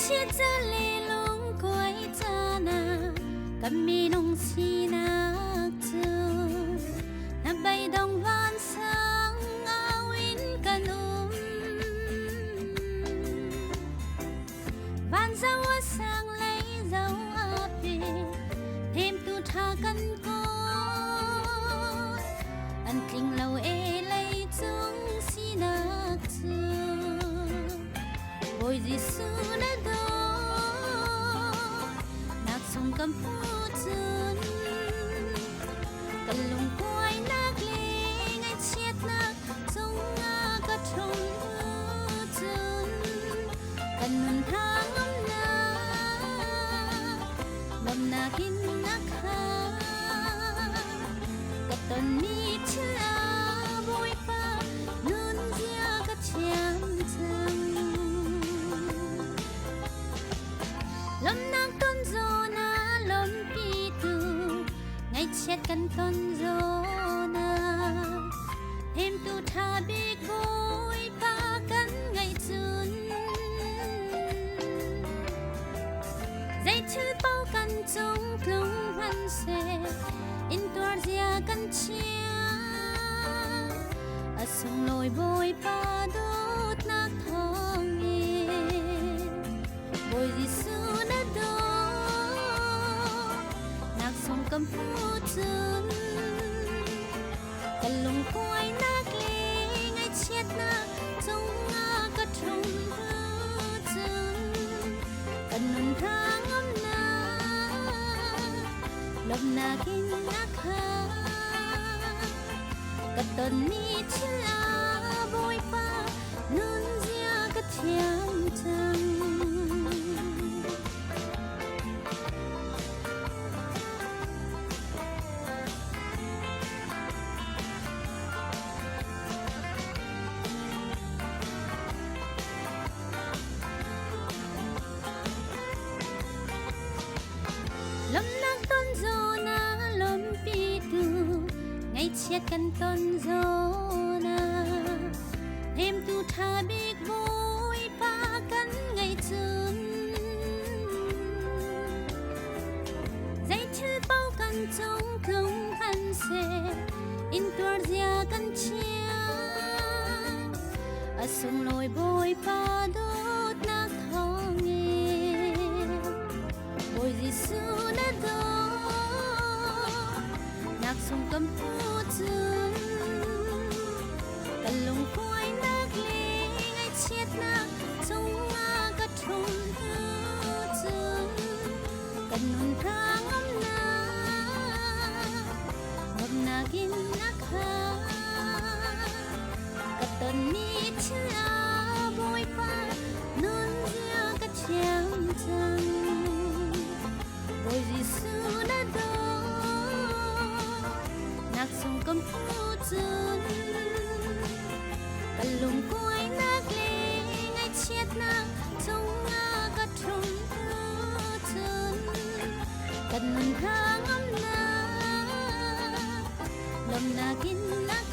chia cha lê lông quay cha na cầm mi nông si na chu na bay đông van sang áo in can van dâu sang lấy dâu api thêm tu tha căn cô anh kinh lâu e lấy chung si na chu boy di su na do nak song kam pu chun kan lung quay nak le ngay chiết nak song nga ka thong chun kan nun thang am na lam na kin nak ha ka ton mi chla boy pa nun dia ka chiam chang lâm nang ton zo na lom pi tu ngay chết căn ton zo na thêm tu tha bi gối pa căn ngay chun dây chữ bao căn trong lông văn se in tua dia căn chia a sung loi boy pa đốt nát thong nghe boy di su na do nak song kam pu chun kan lung quay nak le ngay chiết nak trong nga ka thong chun kan nun thang am na lam na kin nak ha ka ton mi chla boy pa nun dia ka thiam chang lâm nang ton zo na lom pi tu ngay chiết căn ton zo na thêm tu tha bi vui pa căn ngay chun dây chữ bao căn trong lông han se in tua dia căn chia a sung loi boy pa đốt nak thong nghe boy di su na do nak sung kam pu chun kan lung quay nak le ngay chiết nak trong nga ka thong chun kan nun thang am na ngom na kin nak ha ka ton mi chla boy pa nun dia ka chiam chang boy di su na do nak sung kam pu chun kan lung quay nak le ngay chiết nak trong nga ka thong chun kan nun thang am na lam na kin nak